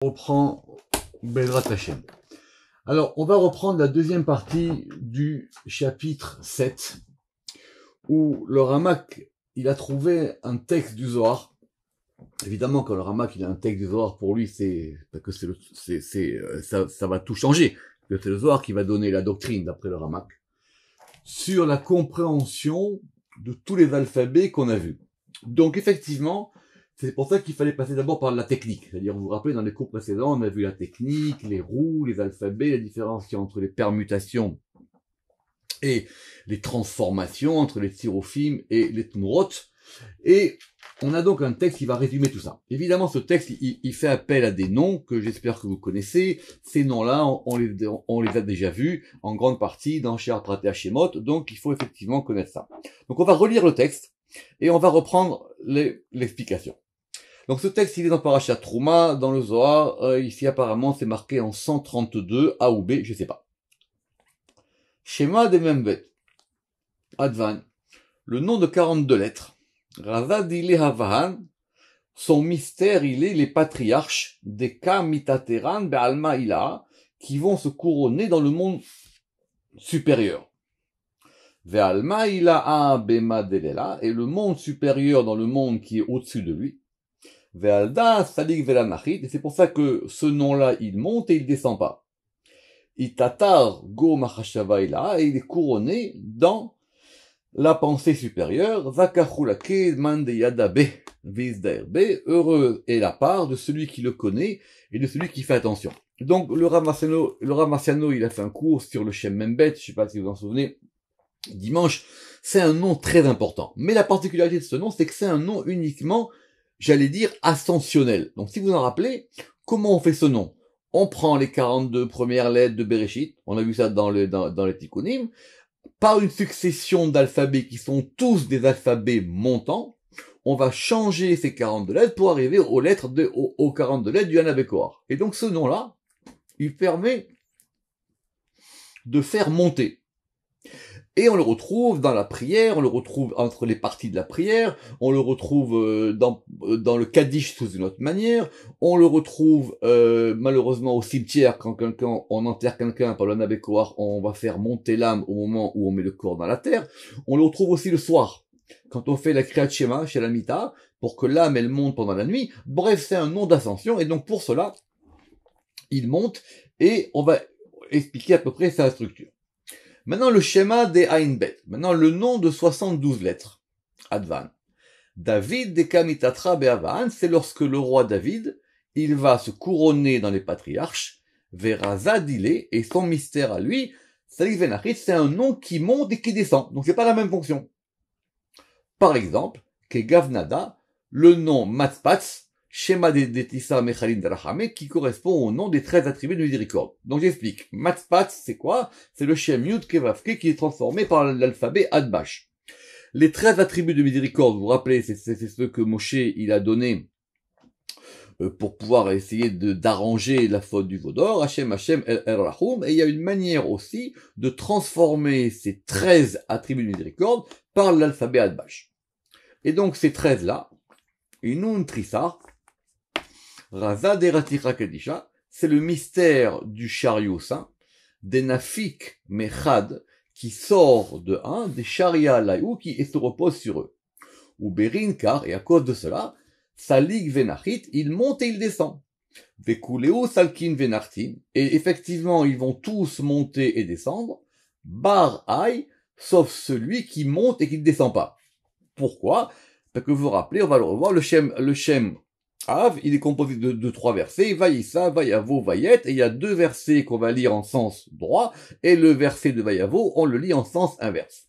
Reprend Bezrat Hashem. Alors, on va reprendre la deuxième partie du chapitre 7, où le Ramak, il a trouvé un texte du Zohar. Évidemment, quand le Ramak, il a un texte du Zohar, pour lui, ça va tout changer. C'est le Zohar qui va donner la doctrine, d'après le Ramak, sur la compréhension de tous les alphabets qu'on a vus. Donc, effectivement, c'est pour ça qu'il fallait passer d'abord par la technique. C'est-à-dire, vous vous rappelez, dans les cours précédents, on a vu la technique, les roues, les alphabets, la différence qu'il y a entre les permutations et les transformations, entre les thérophimes et les tmurot. Et on a donc un texte qui va résumer tout ça. Évidemment, ce texte, il fait appel à des noms que j'espère que vous connaissez. Ces noms-là, on les a déjà vus en grande partie dans She'ar Pratei Hashemot, donc il faut effectivement connaître ça. Donc on va relire le texte et on va reprendre l'explication. Donc ce texte, il est dans Parashat Trouma, dans le Zohar. Ici, apparemment, c'est marqué en 132, A ou B, je sais pas. Shema de Membet, Advan, le nom de 42 lettres. Razad il est Havahan, son mystère, il est les patriarches des Ka Mitateran Be'alma Ila, qui vont se couronner dans le monde supérieur. Ve'alma Ila Bema Delela, et le monde supérieur dans le monde qui est au-dessus de lui. Ve'alda Salik Ve'lanachit, et c'est pour ça que ce nom-là, il monte et il descend pas. Itatar Go Machashava Ila, et il est couronné dans la pensée supérieure, Zakachulake Mande Yadabe Vizdaerbe, heureux est la part de celui qui le connaît et de celui qui fait attention. Donc le Rav Marciano, il a fait un cours sur le Shem Membet, je sais pas si vous en souvenez, dimanche. C'est un nom très important. Mais la particularité de ce nom, c'est que c'est un nom uniquement, j'allais dire, ascensionnel. Donc si vous en rappelez, comment on fait ce nom? On prend les 42 premières lettres de Bereshit, on a vu ça dans les Tikkunim, par une succession d'alphabets qui sont tous des alphabets montants, on va changer ces 42 lettres pour arriver aux 42 lettres du Hanabekoar. Et donc ce nom-là, il permet de faire monter. Et on le retrouve dans la prière, on le retrouve entre les parties de la prière, on le retrouve dans le Kaddish sous une autre manière, on le retrouve malheureusement au cimetière quand on enterre quelqu'un par le Nabekoar, on va faire monter l'âme au moment où on met le corps dans la terre. On le retrouve aussi le soir, quand on fait la Kriyat Shema chez la Mita, pour que l'âme elle monte pendant la nuit. Bref, c'est un nom d'ascension, et donc pour cela, il monte, et on va expliquer à peu près sa structure. Maintenant, le schéma des Ain Bet. Maintenant, le nom de 72 lettres. Advan. David de Kamitatra Be'avan, c'est lorsque le roi David, il va se couronner dans les patriarches, Verazadile, et son mystère à lui, Salik Venachit, c'est un nom qui monte et qui descend. Donc, c'est pas la même fonction. Par exemple, que Gavnada, le nom Matspatz, Shema de Tissa Mechalin Darachame, qui correspond au nom des 13 attributs de miséricorde. Donc j'explique. Matspatz, c'est quoi? C'est le Shem Yud Kevavke qui est transformé par l'alphabet Adbash. Les 13 attributs de miséricorde, vous vous rappelez, c'est ce que Moshe, il a donné pour pouvoir essayer d'arranger la faute du Vaudor, Hashem El Rahum, et il y a une manière aussi de transformer ces 13 attributs de miséricorde par l'alphabet Adbash. Et donc ces 13-là, Inun Trissar, Raza de Ratira Kedisha, c'est le mystère du chariot saint, des Nafik Mechad, qui sort de un, des Sharia Laïou, qui se repose sur eux. Ou Berin, car, et à cause de cela, Salik Venachit, il monte et il descend. Vekuleu Salkin Venartin, et effectivement, ils vont tous monter et descendre, Bar Aï, sauf celui qui monte et qui ne descend pas. Pourquoi? Parce que vous vous rappelez, on va le revoir, le Shem Av, il est composé de 3 versets, Vaïssa, Vayavo, Vayet, et il y a 2 versets qu'on va lire en sens droit, et le verset de Vayavo, on le lit en sens inverse.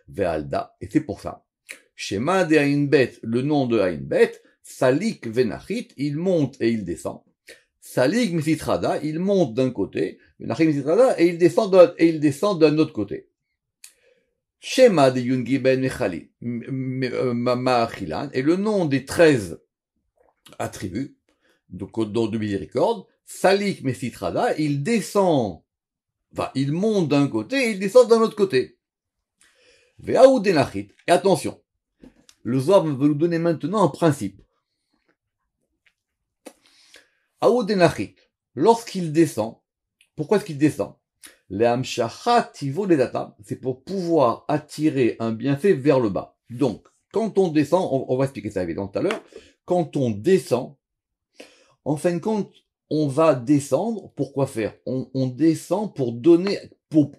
Ve'alda, et c'est pour ça. Shema de Ain Bet, le nom de Ain Bet, Salik Venachit, il monte et il descend. Salik Misitrada, il monte d'un côté, Venachit Misitrada, et il descend d'un autre côté. Shema de Yungi Ben Mechali, Ma'achilan, et le nom des 13 attributs, donc de miséricorde, Salik Mesitrada, il descend, enfin, il monte d'un côté et il descend d'un autre côté. Ve'aou Denachit, et attention, le Zohar va nous donner maintenant un principe. Aoudenachit, lorsqu'il descend, pourquoi est-ce qu'il descend? C'est pour pouvoir attirer un bienfait vers le bas. Donc, quand on descend, on va expliquer ça évidemment tout à l'heure, quand on descend, en fin de compte, on va descendre, pour quoi faire? On descend pour donner,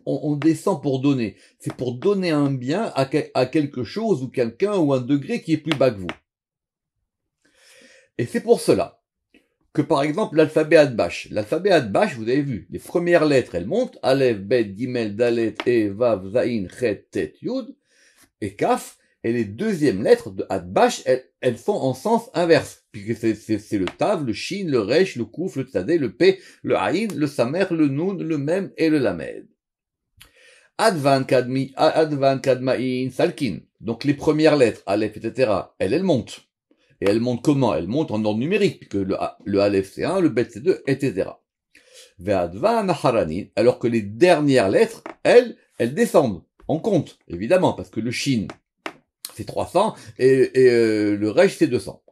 on descend pour donner. C'est pour donner un bien à quelque chose ou quelqu'un ou un degré qui est plus bas que vous. Et c'est pour cela que par exemple l'alphabet Adbash. L'alphabet Adbash, vous avez vu, les premières lettres, elles montent, Aleph, Bet, Gimel, Dalet, E, Vav, Zain, Chet, Tet, Yud, et Kaf, et les deuxièmes lettres de Adbash, elles sont en sens inverse, puisque c'est le Tav, le Shin, le Resh, le Kouf, le Tzadé, le P, le Aïn, le Samer, le Nun, le Mem et le Lamed. Advan, Kadmaïn, Salkin. Donc les premières lettres, Aleph, etc., elles montent. Et elles montent comment? Elles montent en ordre numérique, puisque le Aleph c'est 1, le Bet c'est 2, etc. Ve'advan Haranin, alors que les dernières lettres, elles descendent. On compte, évidemment, parce que le Shin, c'est 300, et le Resh, c'est 200.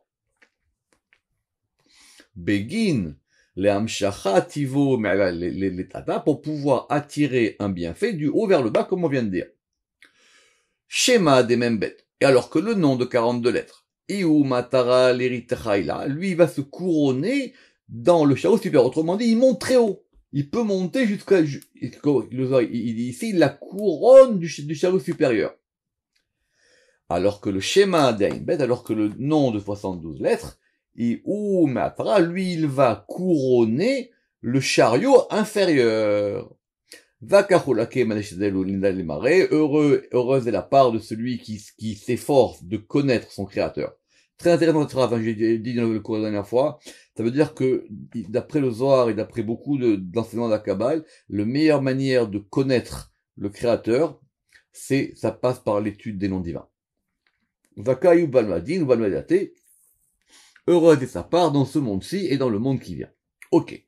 Begin, les Amshacha, Tivo, les Tata, pour pouvoir attirer un bienfait du haut vers le bas, comme on vient de dire. Shema des Membet. Et alors que le nom de 42 lettres, Iou Matara Leritchaila, lui, il va se couronner dans le chao supérieur. Autrement dit, il monte très haut. Il peut monter jusqu'à, ici, la couronne du chao supérieur. Alors que le schéma d'Ainbet, alors que le nom de 72 lettres, Iou Matara, lui, il va couronner le chariot inférieur. Heureuse est la part de celui qui s'efforce de connaître son créateur. Très intéressant cette phrase, j'ai dit dans le cours de la dernière fois. Ça veut dire que, d'après le Zohar et d'après beaucoup d'enseignements de la Kabbale, la meilleure manière de connaître le créateur, ça passe par l'étude des noms divins. Heureuse est sa part dans ce monde-ci et dans le monde qui vient. Ok.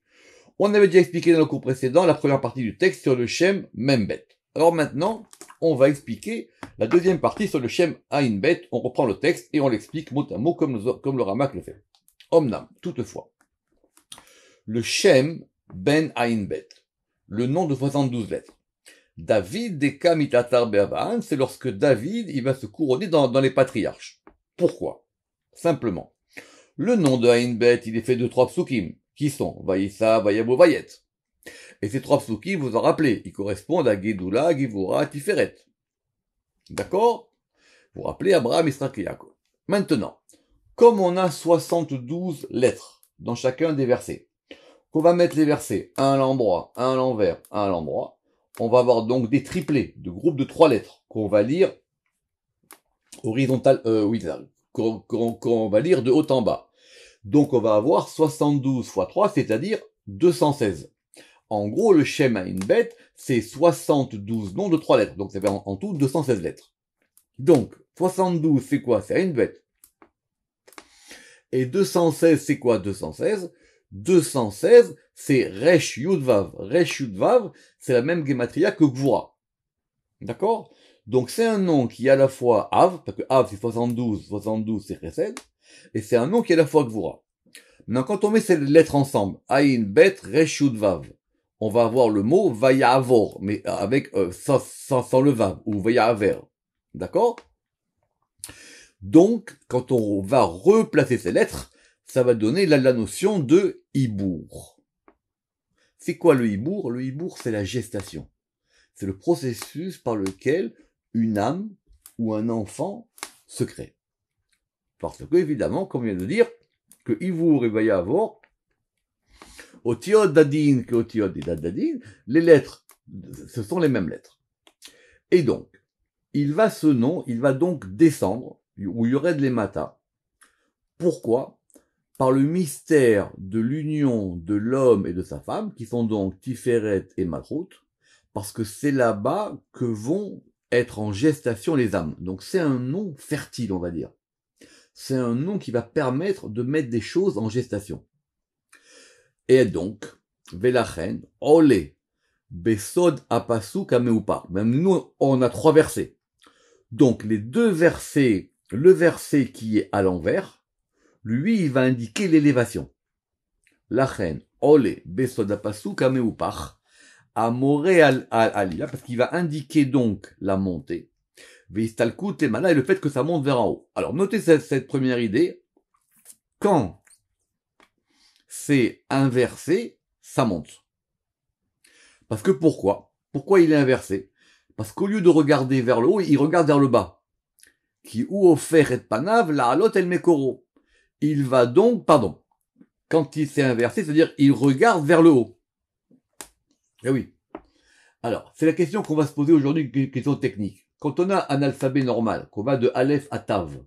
On avait déjà expliqué dans le cours précédent la première partie du texte sur le Shem Membet. Alors maintenant, on va expliquer la deuxième partie sur le Shem Ainbet. On reprend le texte et on l'explique mot à mot comme le Ramak le fait. Omnam, toutefois. Le Shem Ben Ainbet, le nom de 72 lettres. David Deka Mitatar Be'avan, c'est lorsque David, il va se couronner dans les patriarches. Pourquoi? Simplement. Le nom de Ainbet, il est fait de 3 psukim, qui sont Vaïssa, Vayabu, Vayet. Et ces 3 psukim, vous en rappelez, ils correspondent à Gedula, Givura, Tiferet. D'accord? Vous rappelez Abraham, Israël et Yaakov. Maintenant, comme on a 72 lettres dans chacun des versets, qu'on va mettre les versets un à l'endroit, un à l'envers, un à l'endroit, on va avoir donc des triplés de groupes de 3 lettres qu'on va lire qu'on va lire de haut en bas. Donc on va avoir 72 fois 3, c'est-à-dire 216. En gros, le Shem Ainbet, c'est 72 noms de 3 lettres. Donc ça fait en tout 216 lettres. Donc, 72, c'est quoi? C'est Ainbet. Et 216, c'est quoi 216? 216, c'est Resh Yudvav. Resh Yudvav, c'est la même gematria que Gvura. D'accord? Donc c'est un nom qui est à la fois Av, parce que Av c'est 72, 72 c'est Chesed, et c'est un nom qui est à la fois Gvura. Maintenant quand on met ces lettres ensemble, Ain, Bet, Resh Yudvav, on va avoir le mot Vayavor, mais avec sans le Vav, ou Vayaver. D'accord? Donc, quand on va replacer ces lettres, ça va donner la notion de Hibour. C'est quoi le Hibour? Le Hibour, c'est la gestation. C'est le processus par lequel une âme ou un enfant se crée. Parce que, évidemment, comme on vient de dire, que Hibour et Vayavor, Otiod Dadin que Otiod et Dadin, les lettres, ce sont les mêmes lettres. Et donc, il va donc descendre, où il y aurait de l'hémata. Pourquoi? Par le mystère de l'union de l'homme et de sa femme, qui sont donc Tiferet et Malchut, parce que c'est là-bas que vont être en gestation les âmes. Donc c'est un nom fertile, on va dire. C'est un nom qui va permettre de mettre des choses en gestation. Et donc, Velachen, Ole, Besod Apasu Kameupa. Même nous, on a 3 versets. Donc les 2 versets, le verset qui est à l'envers, lui, il va indiquer l'élévation. Lachen, ole, besoda pasuk ameupach, amoré alia, parce qu'il va indiquer donc la montée. Veistalkut et mala, et le fait que ça monte vers en haut. Alors, notez cette première idée. Quand c'est inversé, ça monte. Parce que pourquoi? Pourquoi il est inversé? Parce qu'au lieu de regarder vers le haut, il regarde vers le bas. Qui ou offert et panav, la halot el mekoro. Il va donc, pardon, quand il s'est inversé, c'est-à-dire il regarde vers le haut. Eh oui. Alors, c'est la question qu'on va se poser aujourd'hui, une question technique. Quand on a un alphabet normal, qu'on va de Aleph à Tav,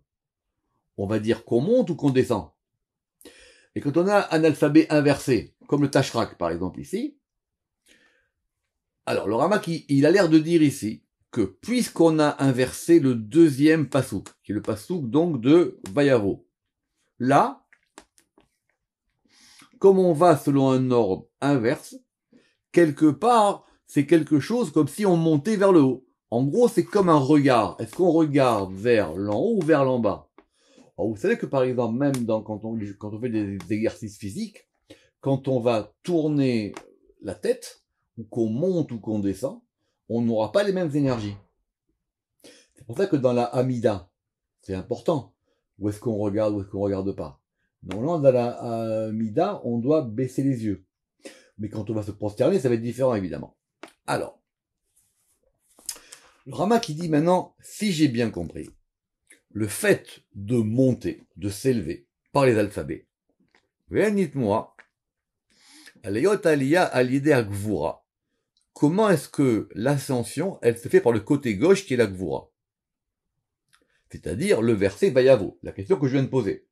on va dire qu'on monte ou qu'on descend. Et quand on a un alphabet inversé, comme le Tashrak par exemple ici, alors le Ramak il a l'air de dire ici que puisqu'on a inversé le deuxième pasouk, qui est le pasouk donc de Vayavo, là, comme on va selon un ordre inverse, quelque part, c'est quelque chose comme si on montait vers le haut. En gros, c'est comme un regard. Est-ce qu'on regarde vers l'en haut ou vers l'en bas? Alors, vous savez que par exemple, même quand on fait des exercices physiques, quand on va tourner la tête, ou qu'on monte ou qu'on descend, on n'aura pas les mêmes énergies. C'est pour ça que dans la Amida, c'est important. Où est-ce qu'on regarde, où est-ce qu'on regarde pas. Normalement, dans la Amida, on doit baisser les yeux. Mais quand on va se prosterner, ça va être différent, évidemment. Alors, le Rama qui dit maintenant, si j'ai bien compris, le fait de monter, de s'élever par les alphabets, moi, comment est-ce que l'ascension, elle se fait par le côté gauche qui est la Gvura? C'est-à-dire le verset Vayavo, la question que je viens de poser.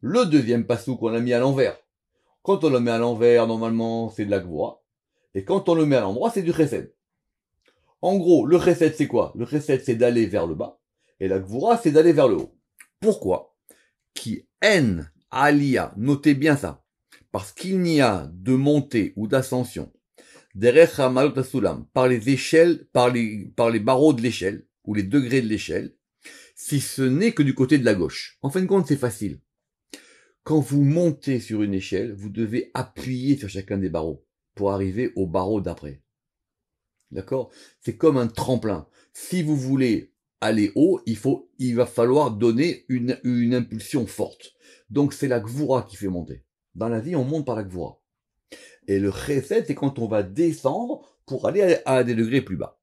Le deuxième passou qu'on a mis à l'envers. Quand on le met à l'envers, normalement, c'est de la Gvura. Et quand on le met à l'endroit, c'est du Chesed. En gros, le Chesed, c'est quoi? Le Chesed, c'est d'aller vers le bas. Et la Gvura, c'est d'aller vers le haut. Pourquoi? Qui en alia, notez bien ça. Parce qu'il n'y a de montée ou d'ascension derrière Malot Sulam, par les échelles, par les barreaux de l'échelle, ou les degrés de l'échelle, si ce n'est que du côté de la gauche. En fin de compte, c'est facile. Quand vous montez sur une échelle, vous devez appuyer sur chacun des barreaux pour arriver au barreau d'après. D'accord? C'est comme un tremplin. Si vous voulez aller haut, il va falloir donner une impulsion forte. Donc c'est la Gvura qui fait monter. Dans la vie, on monte par la Gvura. Et le Chesed, c'est quand on va descendre pour aller à des degrés plus bas.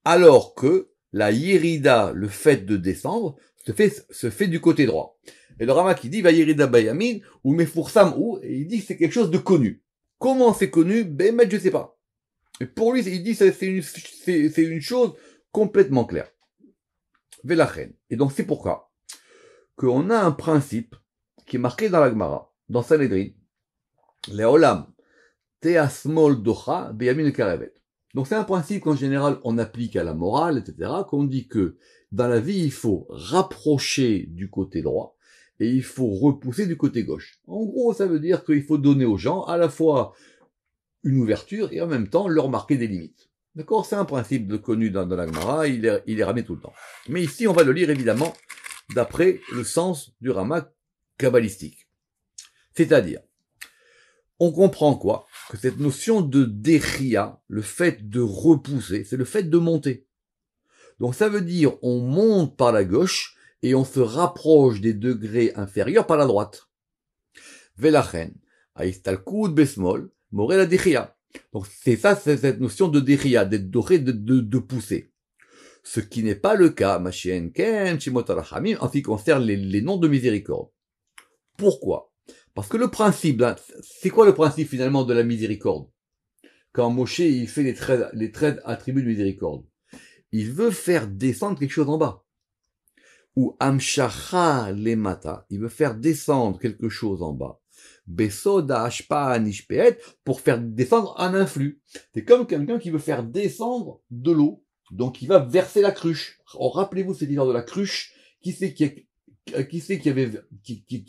Alors que la Yerida, le fait de descendre, se fait du côté droit. Et le Rama qui dit, va Yerida Bayamin, ou Mefursam ou, et il dit que c'est quelque chose de connu. Comment c'est connu? Ben, je sais pas. Et pour lui, il dit, c'est une chose complètement claire. Velachen. Et donc, c'est pourquoi qu'on a un principe qui est marqué dans la Gemara, dans Sanhedrin, les Olam, Teasmol Docha, Beyamin Karevet. Donc c'est un principe qu'en général on applique à la morale, etc., qu'on dit que dans la vie il faut rapprocher du côté droit et il faut repousser du côté gauche. En gros, ça veut dire qu'il faut donner aux gens à la fois une ouverture et en même temps leur marquer des limites. D'accord? C'est un principe connu dans la Gemara, il est ramené tout le temps. Mais ici on va le lire évidemment d'après le sens du Rama kabbalistique. C'est-à-dire, on comprend quoi? Que cette notion de déchia, le fait de repousser, c'est le fait de monter. Donc ça veut dire on monte par la gauche et on se rapproche des degrés inférieurs par la droite. Velachen, aistalkud besmol, morel la déchia. Donc c'est ça, c'est cette notion de déchia, d'être doré, de pousser. Ce qui n'est pas le cas, machien ken, shimotarachamim, en ce qui concerne les noms de miséricorde. Pourquoi? Parce que le principe, c'est quoi le principe finalement de la miséricorde? Quand Moshe il fait les 13 attributs de miséricorde, il veut faire descendre quelque chose en bas. Ou amshacha lemata, il veut faire descendre quelque chose en bas. Besoda ashpa nishpeet, pour faire descendre un influx. C'est comme quelqu'un qui veut faire descendre de l'eau, donc il va verser la cruche. Alors, rappelez-vous cette histoire de la cruche, qui c'est qui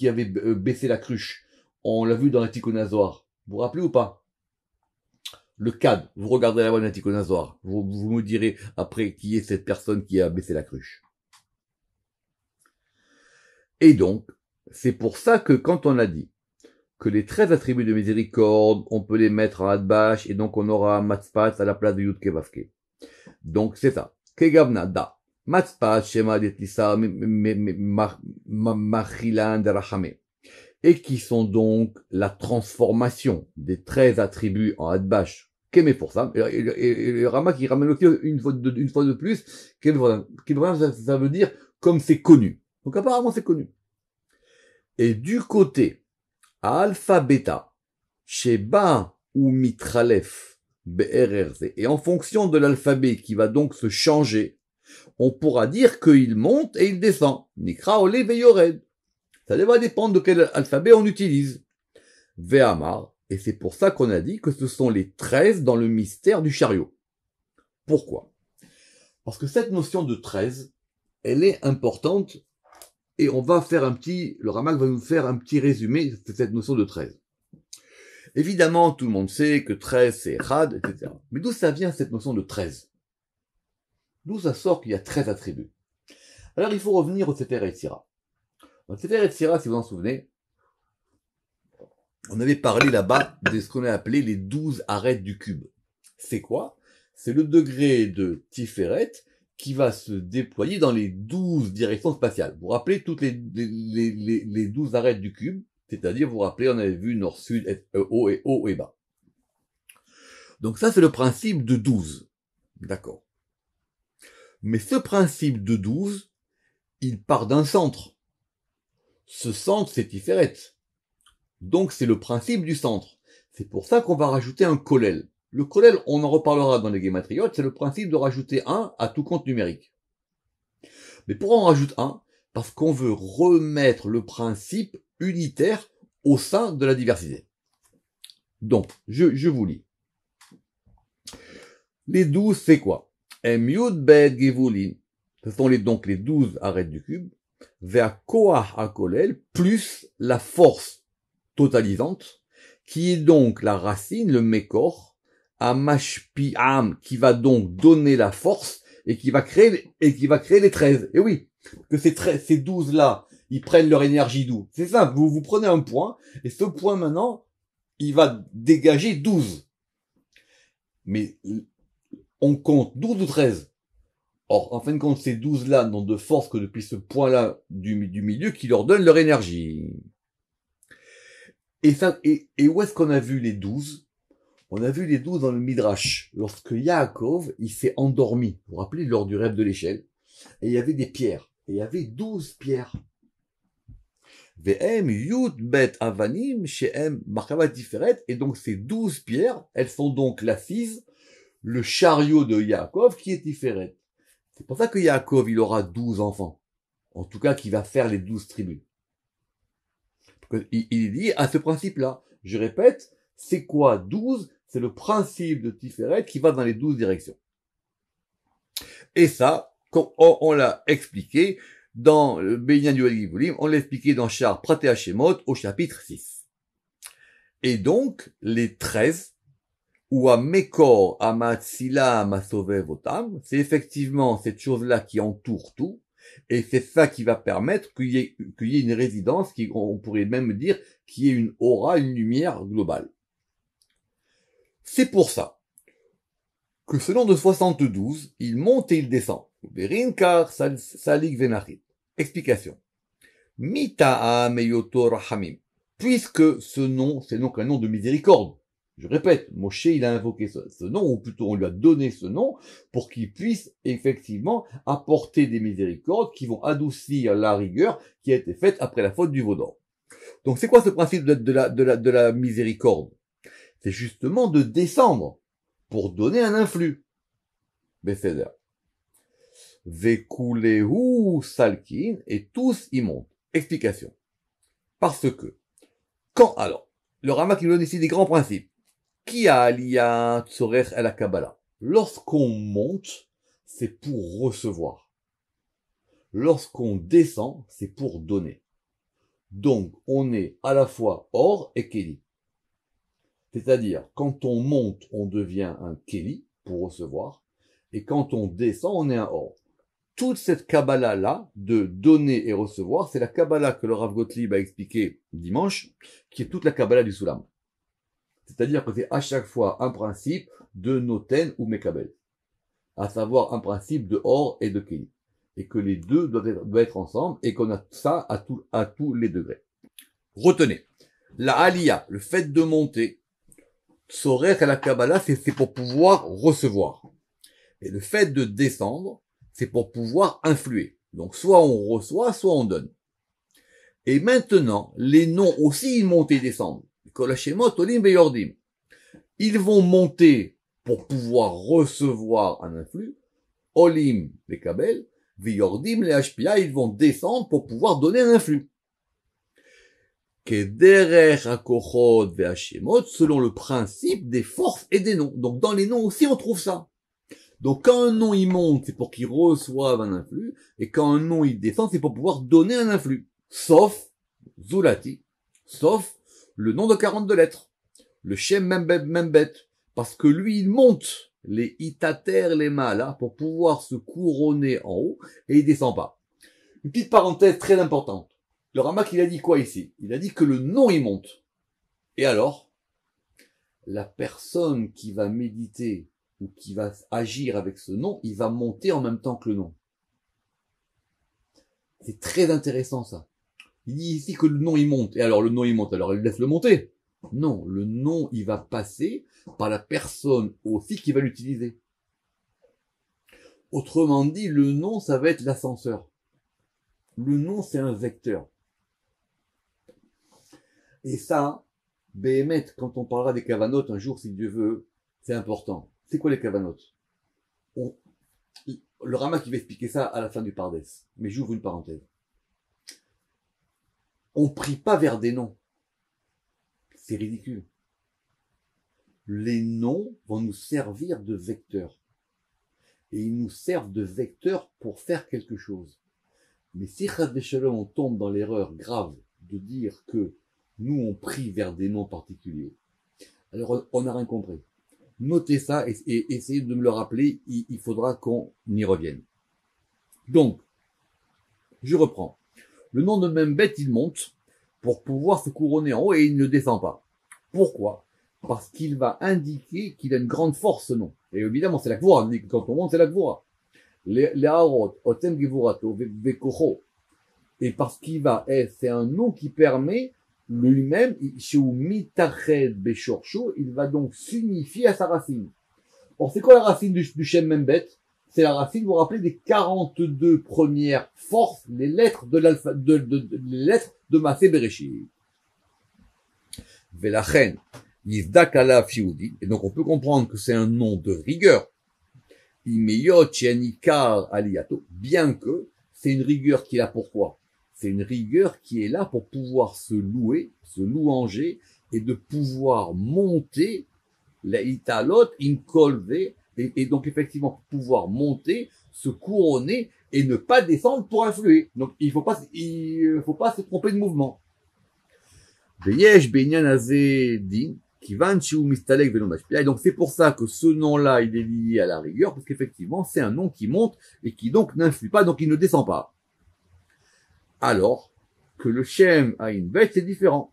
avait baissé la cruche? On l'a vu dans l'Anticonazoir. Vous vous rappelez ou pas? Le cadre. Vous regardez la voie de l'Anticonazoir. Vous me direz après qui est cette personne qui a baissé la cruche. Et donc, c'est pour ça que quand on a dit que les 13 attributs de miséricorde, on peut les mettre en Adbash, et donc on aura Matzpatz à la place de Yudke Vavke. Donc c'est ça. Kegavna da. Matzpatz Shema Detissa Machilan Derachame. Et qui sont donc la transformation des 13 attributs en Adbash. Qu'aimé pour ça. Et le Rama qui ramène aussi une fois de plus, ça veut dire comme c'est connu. Donc apparemment c'est connu. Et du côté alpha beta, chez Ba ou Mitralef, BRRZ, et en fonction de l'alphabet qui va donc se changer, on pourra dire qu'il monte et il descend. Nikra ole veyored. Ça va dépendre de quel alphabet on utilise. Ve'amar. Et c'est pour ça qu'on a dit que ce sont les 13 dans le mystère du chariot. Pourquoi? Parce que cette notion de 13, elle est importante et on va faire le Ramak va nous faire un petit résumé de cette notion de 13. Évidemment, tout le monde sait que 13 c'est Had, etc. Mais d'où ça vient cette notion de 13? D'où ça sort qu'il y a 13 attributs? Alors il faut revenir au Sefer Yetzira. Dans le Sefer Yetzira, si vous vous en souvenez, on avait parlé là-bas de ce qu'on a appelé les 12 arêtes du cube. C'est quoi? C'est le degré de Tiferet qui va se déployer dans les 12 directions spatiales. Vous vous rappelez toutes les 12 arêtes du cube? C'est-à-dire, vous vous rappelez, on avait vu nord, sud, est, haut et bas. Donc ça, c'est le principe de 12. D'accord. Mais ce principe de 12, il part d'un centre. Ce centre, c'est Tiferet. Donc c'est le principe du centre. C'est pour ça qu'on va rajouter un kollel. Le kollel, on en reparlera dans les guématriotes, c'est le principe de rajouter 1 à tout compte numérique. Mais pourquoi on rajoute 1? Parce qu'on veut remettre le principe unitaire au sein de la diversité. Donc, je vous lis. Les 12, c'est quoi? M Yud Bet Gevulin. Ce sont donc les 12 arêtes du cube. Vers Koach HaKollel, plus la force totalisante, qui est donc la racine, le Mekor, à Mashpi'am, qui va donc donner la force, et qui va créer les 13. Et oui, que ces 12-là, ils prennent leur énergie d'où? C'est simple, vous prenez un point, et ce point maintenant, il va dégager 12. Mais, on compte 12 ou 13. Or, en fin de compte, ces 12-là n'ont de force que depuis ce point-là du milieu qui leur donne leur énergie. Et où est-ce qu'on a vu les 12? On a vu les 12 dans le Midrash. Lorsque Yaakov, il s'est endormi. Vous vous rappelez, lors du rêve de l'échelle. Et il y avait des pierres. Et il y avait 12 pierres. V'em yud bet avanim she'em markava tiferet. Et donc, ces 12 pierres, elles sont donc l'assise, le chariot de Yaakov qui est tiferet. C'est pour ça que Yaakov, il aura 12 enfants. En tout cas, qui va faire les 12 tribus. Il dit à ce principe-là. Je répète, c'est quoi 12? C'est le principe de Tiferet qui va dans les 12 directions. Et ça, on l'a expliqué dans le Beïnyan du Givoulim, on l'a expliqué dans Shar Praté Hashemot au chapitre 6. Et donc, les 13, ou à Mekor, à Matzila, à Masovev Otam, c'est effectivement cette chose-là qui entoure tout. Et c'est ça qui va permettre qu'il y ait une résidence, on pourrait même dire qu'il y ait une aura, une lumière globale. C'est pour ça que ce nom de 72, il monte et il descend. Berinkar Salik Venachit. Explication. Mita'a Meyoto Rahamim. Puisque ce nom, c'est donc un nom de miséricorde. Je répète, Moshe, il a invoqué ce nom, ou plutôt on lui a donné ce nom, pour qu'il puisse effectivement apporter des miséricordes qui vont adoucir la rigueur qui a été faite après la faute du veau d'or. Donc c'est quoi ce principe de la miséricorde? C'est justement de descendre pour donner un influx. Besséder. Vekulehu salkin, et tous y montent. Explication. Parce que, alors, le Rama qui nous donne ici des grands principes. Qui a aliyah tzorech à la Kabbalah? Lorsqu'on monte, c'est pour recevoir. Lorsqu'on descend, c'est pour donner. Donc, on est à la fois or et keli. C'est-à-dire, quand on monte, on devient un keli pour recevoir, et quand on descend, on est un or. toute cette Kabbalah-là, de donner et recevoir, c'est la Kabbalah que le Rav Gottlieb a expliqué dimanche, qui est toute la Kabbalah du Soulam. C'est-à-dire que c'est à chaque fois un principe de Noten ou Mekabel. À savoir un principe de Or et de Keli. Et que les deux doivent être ensemble et qu'on a ça à tous les degrés. Retenez. La Aliyah, le fait de monter, saurait à la Kabbalah, c'est pour pouvoir recevoir. Et le fait de descendre, c'est pour pouvoir influer. Donc, soit on reçoit, soit on donne. Et maintenant, les noms aussi, ils montent et descendent. Kolashemot, Olim, Veyordim. Ils vont monter pour pouvoir recevoir un influx. Olim, les Kabel, Veyordim, les Hashpia, ils vont descendre pour pouvoir donner un influx. Kederech, Akochot, Ve'ashemot, selon le principe des forces et des noms. Donc, dans les noms aussi, on trouve ça. Donc, quand un nom, il monte, c'est pour qu'il reçoive un influx. Et quand un nom, il descend, c'est pour pouvoir donner un influx. Sauf, Zulati, sauf le nom de 42 lettres. Le Shem Membet. Parce que lui, il monte les Itater, les Maala, pour pouvoir se couronner en haut, et il descend pas. Une petite parenthèse très importante. Le Ramak, il a dit quoi ici? Il a dit que le nom, il monte. Et alors, la personne qui va méditer, ou qui va agir avec ce nom, il va monter en même temps que le nom. C'est très intéressant, ça. Il dit ici que le nom, il monte. Et alors, le nom, il monte. Alors, il laisse le monter. Non, le nom, il va passer par la personne aussi qui va l'utiliser. Autrement dit, le nom, ça va être l'ascenseur. Le nom, c'est un vecteur. Et ça, Béhémet, quand on parlera des kavanotes un jour, si Dieu veut, c'est important. C'est quoi les kavanotes? Le Rama qui va expliquer ça à la fin du Pardes. Mais j'ouvre une parenthèse. On prie pas vers des noms. C'est ridicule. Les noms vont nous servir de vecteurs. Et ils nous servent de vecteurs pour faire quelque chose. Mais si Chad Shalom, on tombe dans l'erreur grave de dire que nous on prie vers des noms particuliers, alors on n'a rien compris. Notez ça et essayez de me le rappeler, il faudra qu'on y revienne. Donc, je reprends. Le nom de Membet, il monte pour pouvoir se couronner en haut et il ne descend pas. Pourquoi? Parce qu'il va indiquer qu'il a une grande force, ce nom. Et évidemment, c'est la Gvura. Quand on monte, c'est la Gvura. Les Harot, Otem Gvurato, Vekocho. Et parce qu'il va, c'est un nom qui permet lui-même, chez Mitached Beshorcho, il va donc s'unifier à sa racine. Or, c'est quoi la racine du Shem Membet? C'est la racine, vous vous rappelez, des 42 premières forces, les lettres de l'alpha, les lettres de Maaseh Bereshit. Velachen, Yizdak Alav Yehudi. Et donc, on peut comprendre que c'est un nom de rigueur. Imeyot Yanikar Aliyato. Bien que, c'est une rigueur qui est là pourquoi? C'est une rigueur qui est là pour pouvoir se louer, se louanger, et de pouvoir monter la italot inkolve, et donc effectivement pour pouvoir monter, se couronner, et ne pas descendre pour influer. Donc il faut pas se tromper de mouvement. Et donc c'est pour ça que ce nom-là, il est lié à la rigueur, parce qu'effectivement, c'est un nom qui monte, et qui donc n'influe pas, donc il ne descend pas. Alors que le Shem Ain Bet, c'est différent.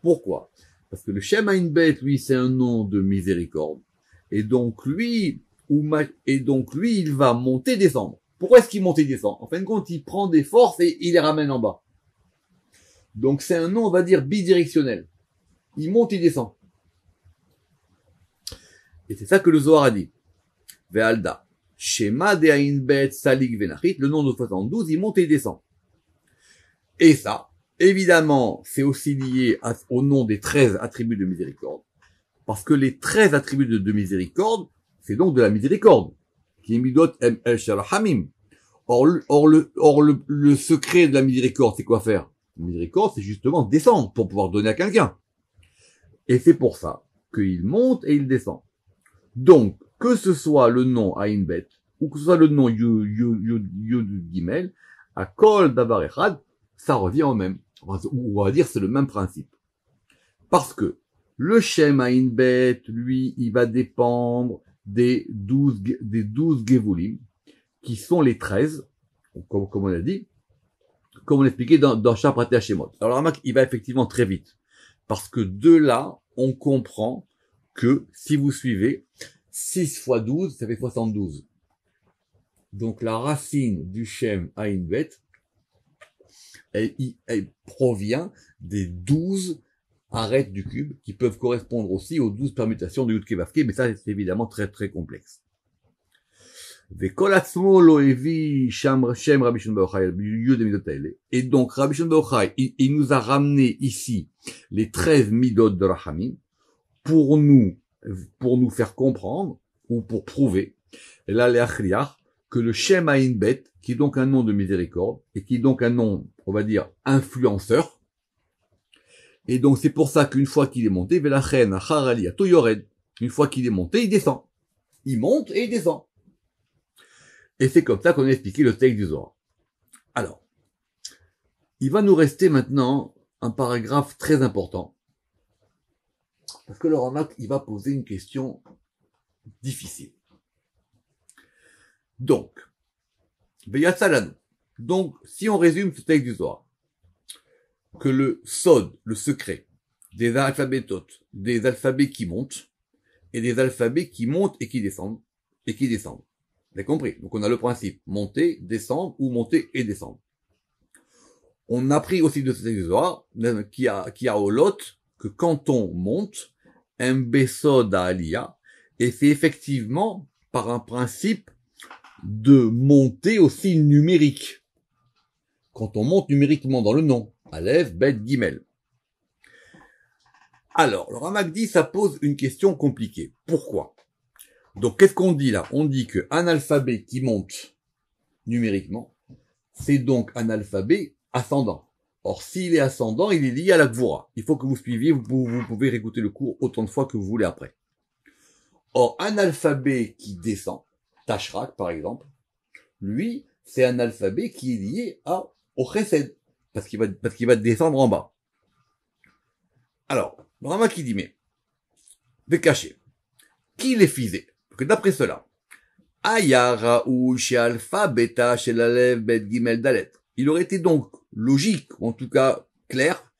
Pourquoi? Parce que le Shem Ain Bet, lui, c'est un nom de miséricorde. Et donc lui, il va monter et descendre. Pourquoi est-ce qu'il monte et descend? En fin de compte, il prend des forces et il les ramène en bas. Donc c'est un nom, on va dire, bidirectionnel. Il monte et descend. Et c'est ça que le Zohar a dit. Ve'alda. Shema de Ain Bet Salik Venachit, le nom de 72, il monte et il descend. Et ça, évidemment, c'est aussi lié au nom des 13 attributs de miséricorde. Parce que les 13 attributs de miséricorde, c'est donc de la miséricorde. Qui est midot el shalhamim. Or, le secret de la miséricorde, c'est quoi faire? La miséricorde, c'est justement descendre pour pouvoir donner à quelqu'un. Et c'est pour ça qu'il monte et il descend. Donc, que ce soit le nom Ain Bet, ou que ce soit le nom Yud Gimel, à Kol Davar Echad, ça revient au même. On va dire c'est le même principe. Parce que le Shem Ain Bet, lui, il va dépendre des 12 Gevulim, qui sont les 13, comme on a dit, comme on l'expliquait dans Chapraté Hashemot. Alors, le Ramak, il va effectivement très vite. Parce que de là, on comprend que, si vous suivez, 6 fois 12, ça fait 72. Donc, la racine du Shem Ayin Bet, elle provient des 12 arêtes du cube, qui peuvent correspondre aussi aux 12 permutations de Yud-Kei Vav-Kei, mais ça, c'est évidemment très, très complexe. Et donc, Rabbi Shimon Bar Yochai, il nous a ramené ici les 13 midot de Rachamim pour nous faire comprendre, ou pour prouver, là, que le Shem Ayin Bet, qui est donc un nom de miséricorde, et qui est donc un nom, on va dire, influenceur, et donc c'est pour ça qu'une fois qu'il est monté, une fois qu'il est monté, il descend. Il monte et il descend. Et c'est comme ça qu'on a expliqué le texte du Zohar. Alors, il va nous rester maintenant un paragraphe très important. Parce que le Ramak, il va poser une question difficile. Donc, si on résume ce texte du Zohar, que le Sod, le secret, des alphabétotes, des alphabets qui montent, et des alphabets qui montent et qui descendent. Vous avez compris? Donc on a le principe monter, descendre, ou monter et descendre. On a appris aussi de ce texte du Zohar, qui a au lot, que quand on monte, un besod à aliyah, et c'est effectivement par un principe de montée aussi numérique. Quand on monte numériquement dans le nom, Aleph, Bet, Gimel. Alors, le Ramak dit, ça pose une question compliquée. Pourquoi? Donc, qu'est-ce qu'on dit là? On dit qu'un alphabet qui monte numériquement, c'est donc un alphabet ascendant. Or, s'il est ascendant, il est lié à la Gvura. Il faut que vous suiviez, vous pouvez réécouter le cours autant de fois que vous voulez après. Or, un alphabet qui descend, Tashrak par exemple, lui, c'est un alphabet qui est lié au Chesed, parce qu'il va descendre en bas. Alors, le Ramak qui dit, mais, de cacher, qui les fisait? Parce que d'après cela, Ayara ou chez Alpha, Beta, chez l'Alev, Bet, Gimel, Dalet. Il aurait été donc logique, ou en tout cas clair,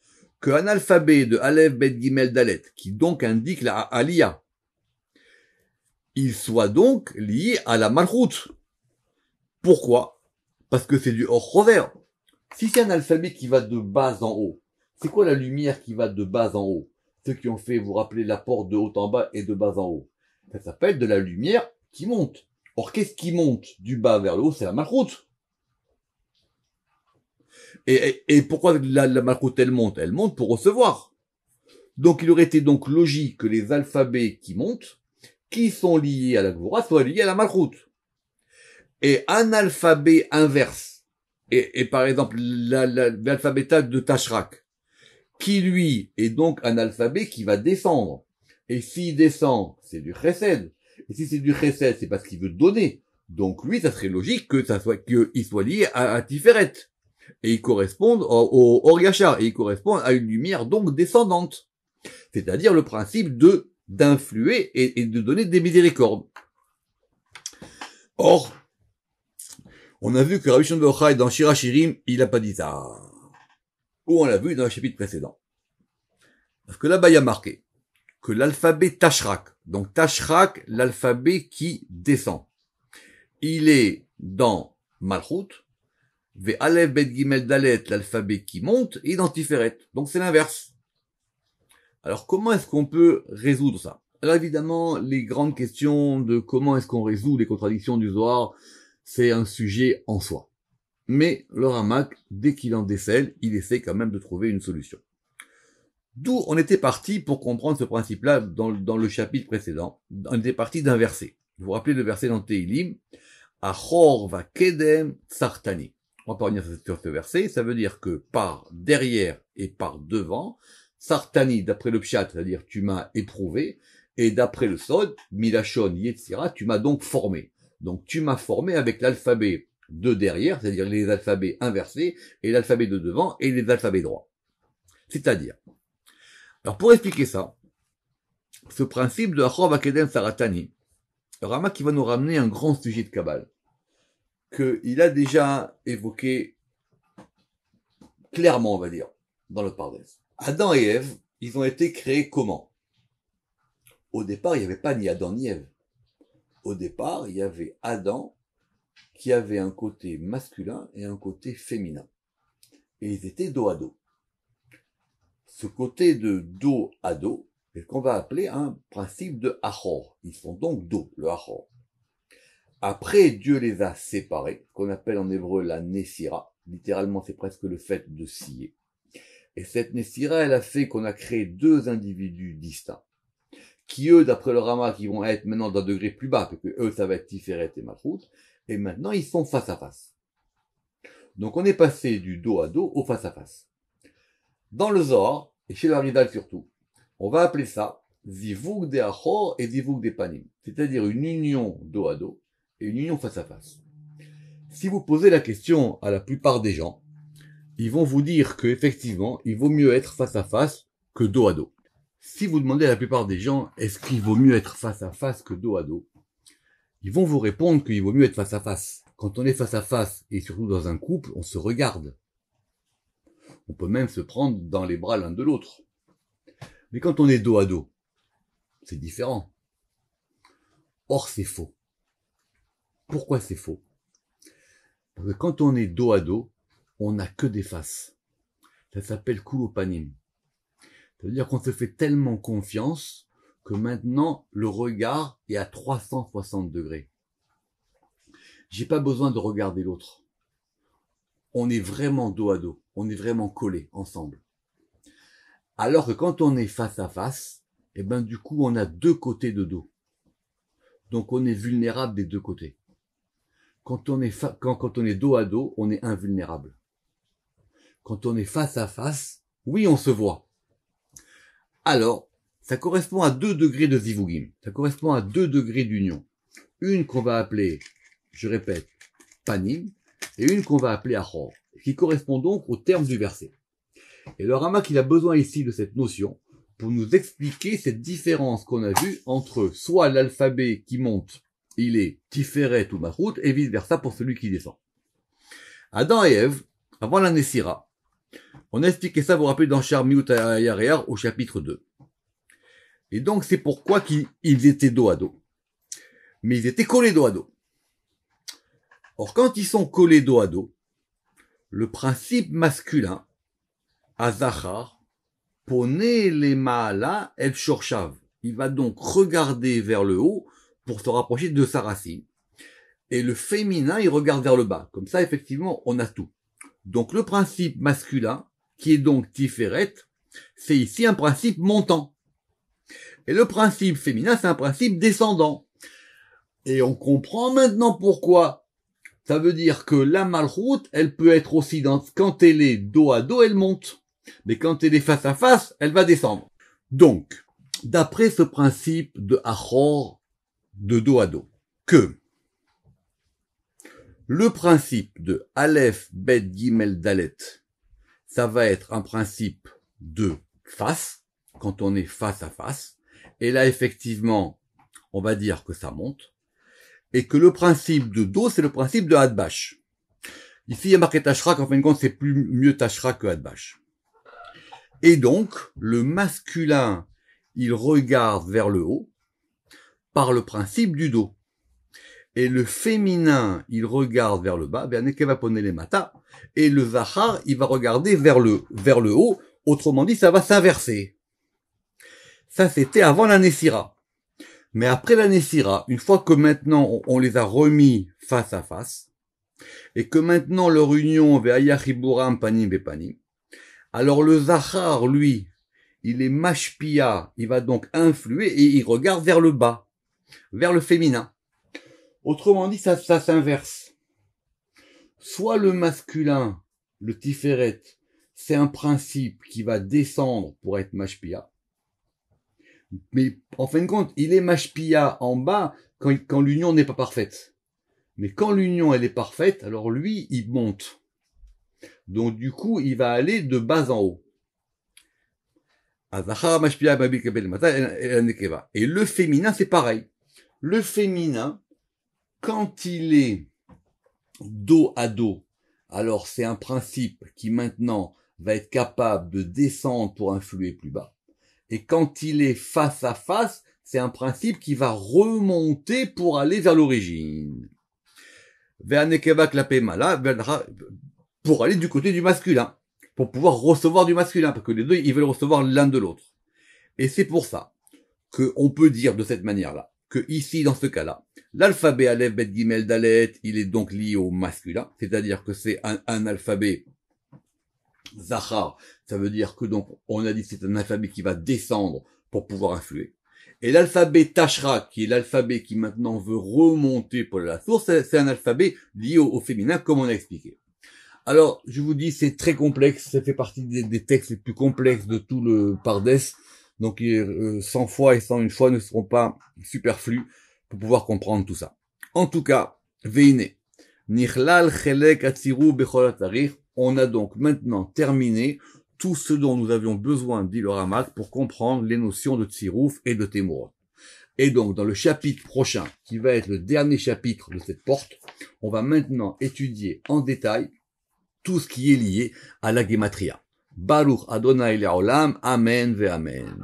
qu'un alphabet de Aleph, Bet, Gimel, Dalet, qui donc indique la Aliyah, il soit donc lié à la Malchut. Pourquoi? Parce que c'est du Or-Rover. Si c'est un alphabet qui va de bas en haut, c'est quoi la lumière qui va de bas en haut? Ceux qui ont fait, vous rappelez, la porte de haut en bas et de bas en haut. Ça s'appelle de la lumière qui monte. Or, qu'est-ce qui monte du bas vers le haut? C'est la Malchut. Et pourquoi la Malchut, elle monte? Elle monte pour recevoir. Donc, il aurait été donc logique que les alphabets qui montent, qui sont liés à la Gvura, soient liés à la Malchut. Et un alphabet inverse, et par exemple, l'alphabet de Tashrak, qui lui est donc un alphabet qui va descendre. Et s'il descend, c'est du chesed. Et si c'est du chesed, c'est parce qu'il veut donner. Donc lui, ça serait logique qu'il soit lié à Tiferet. Et il correspond au Or Yachar. Et il correspond à une lumière donc descendante. C'est-à-dire le principe d'influer et de donner des miséricordes. Or, on a vu que Rabbi Shimon Bar Yochai dans Shir HaShirim, il a pas dit ça. Ou on l'a vu dans le chapitre précédent. Parce que là-bas, il y a marqué que l'alphabet Tashrak, donc Tashrak, l'alphabet qui descend, il est dans Malchut, Ve Aleph Bet Gimel Dalet, l'alphabet qui monte, et dans Tiferet. Donc c'est l'inverse. Alors comment est-ce qu'on peut résoudre ça? Alors évidemment, les grandes questions de comment est-ce qu'on résout les contradictions du Zohar, c'est un sujet en soi. Mais le Ramak, dès qu'il en décèle, il essaie quand même de trouver une solution. D'où on était parti pour comprendre ce principe-là dans le chapitre précédent. On était parti d'un verset. Vous vous rappelez le verset dans Tehilim, Achor va kedem tsartani. On va pas revenir sur ce verset. Ça veut dire que par derrière et par devant, tsartani, d'après le pshat, c'est-à-dire tu m'as éprouvé, et d'après le sod, milachon yetzira, tu m'as donc formé. Donc tu m'as formé avec l'alphabet de derrière, c'est-à-dire les alphabets inversés, et l'alphabet de devant, et les alphabets droits. C'est-à-dire, alors pour expliquer ça, ce principe de Achor Vakedem Saratani, le Ramak qui va nous ramener un grand sujet de Kabbale. qu'il a déjà évoqué clairement, on va dire, dans le Pardes. Adam et Ève, ils ont été créés comment? Au départ, il n'y avait pas ni Adam ni Ève. Au départ, il y avait Adam qui avait un côté masculin et un côté féminin. Et ils étaient dos à dos. Ce côté de dos à dos, c'est ce qu'on va appeler un principe de Achor. Ils sont donc dos, le Achor. Après, Dieu les a séparés, ce qu'on appelle en hébreu la Nessira. Littéralement, c'est presque le fait de scier. Et cette Nessira, elle a fait qu'on a créé deux individus distincts, qui eux, d'après le Rama, qui vont être maintenant d'un degré plus bas, parce que eux, ça va être Tiferet et Malchut, et maintenant, ils sont face à face. Donc, on est passé du dos à dos au face à face. Dans le Zohar, et chez l'Aridal surtout, on va appeler ça Zivug de Achor et Zivug de Panim, c'est-à-dire une union dos à dos et une union face à face. Si vous posez la question à la plupart des gens, ils vont vous dire que effectivement, il vaut mieux être face à face que dos à dos. Si vous demandez à la plupart des gens, est-ce qu'il vaut mieux être face à face que dos à dos, ils vont vous répondre qu'il vaut mieux être face à face. Quand on est face à face, et surtout dans un couple, on se regarde. On peut même se prendre dans les bras l'un de l'autre. Mais quand on est dos à dos, c'est différent. Or, c'est faux. Pourquoi c'est faux? Parce que quand on est dos à dos, on n'a que des faces. Ça s'appelle koulopanim. Ça veut dire qu'on se fait tellement confiance que maintenant, le regard est à 360 degrés. J'ai pas besoin de regarder l'autre. On est vraiment dos à dos. On est vraiment collés ensemble. Alors que quand on est face à face, eh ben, du coup, on a deux côtés de dos. Donc, on est vulnérable des deux côtés. Quand on est dos à dos, on est invulnérable. Quand on est face à face, oui, on se voit. Alors, ça correspond à 2 degrés de zivugim. Ça correspond à 2 degrés d'union. Une qu'on va appeler, je répète, panim, et une qu'on va appeler achor, qui correspond donc au terme du verset. Et le Rama, il a besoin ici de cette notion pour nous expliquer cette différence qu'on a vue entre soit l'alphabet qui monte, il est Tiferet ou Malchut, et vice versa pour celui qui descend. Adam et Ève, avant la Nessira, on a expliqué ça, vous vous rappelez, dans Shar Miut Yarear au chapitre 2. Et donc, c'est pourquoi qu'ils étaient dos à dos. Mais ils étaient collés dos à dos. Or, quand ils sont collés dos à dos, le principe masculin, Azachar, Poné les Maala El Shorshav. Il va donc regarder vers le haut pour se rapprocher de sa racine. Et le féminin, il regarde vers le bas. Comme ça, effectivement, on a tout. Donc, le principe masculin, qui est donc Tiferet, c'est ici un principe montant. Et le principe féminin, c'est un principe descendant. Et on comprend maintenant pourquoi. Ça veut dire que la Malchut, elle peut être aussi quand elle est dos à dos, elle monte. Mais quand elle est face à face, elle va descendre. Donc, d'après ce principe de Achor, de dos à dos, que le principe de Aleph, Bet, Gimel, Dalet, ça va être un principe de face, quand on est face à face. Et là, effectivement, on va dire que ça monte. Et que le principe de dos, c'est le principe de Hadbash. Ici, il y a marqué Tashrak, en fin de compte, c'est plus mieux Tashrak que Hadbash. Et donc, le masculin, il regarde vers le haut par le principe du dos. Et le féminin, il regarde vers le bas, et le Zachar, il va regarder vers le haut, autrement dit, ça va s'inverser. Ça, c'était avant la Nessira. Mais après la Nessira, une fois que maintenant on les a remis face à face, et que maintenant leur union ve'ayachiburam panim bepanim, alors le Zachar, lui, il est mashpia, il va donc influer et il regarde vers le bas, vers le féminin. Autrement dit, ça s'inverse. Soit le masculin, le tiferet, c'est un principe qui va descendre pour être mashpia, mais en fin de compte, il est mashpia en bas quand l'union n'est pas parfaite. Mais quand l'union elle est parfaite, alors lui, il monte. Donc du coup, il va aller de bas en haut. Et le féminin, c'est pareil. Le féminin, quand il est dos à dos, alors c'est un principe qui maintenant va être capable de descendre pour influer plus bas. Et quand il est face à face, c'est un principe qui va remonter pour aller vers l'origine. Pour aller du côté du masculin, pour pouvoir recevoir du masculin, parce que les deux, ils veulent recevoir l'un de l'autre. Et c'est pour ça qu'on peut dire de cette manière-là, que ici, dans ce cas-là, l'alphabet Aleph, Bet, Gimel, Dalet, il est donc lié au masculin, c'est-à-dire que c'est un alphabet Zachar, ça veut dire que donc, on a dit que c'est un alphabet qui va descendre pour pouvoir influer. Et l'alphabet Tashra, qui est l'alphabet qui maintenant veut remonter pour la source, c'est un alphabet lié au féminin, comme on a expliqué. Alors, je vous dis, c'est très complexe, ça fait partie des textes les plus complexes de tout le Pardes, donc 100 fois et 101 fois ne seront pas superflus pour pouvoir comprendre tout ça. En tout cas, Veine, Nichlal Chelek Atziru Bechol Atarich, on a donc maintenant terminé tout ce dont nous avions besoin, dit le Ramak, pour comprendre les notions de Tzirouf et de Temurot. Et donc, dans le chapitre prochain, qui va être le dernier chapitre de cette porte, on va maintenant étudier en détail tout ce qui est lié à la Gematria. Baruch Adonai Le'olam, Amen ve Amen.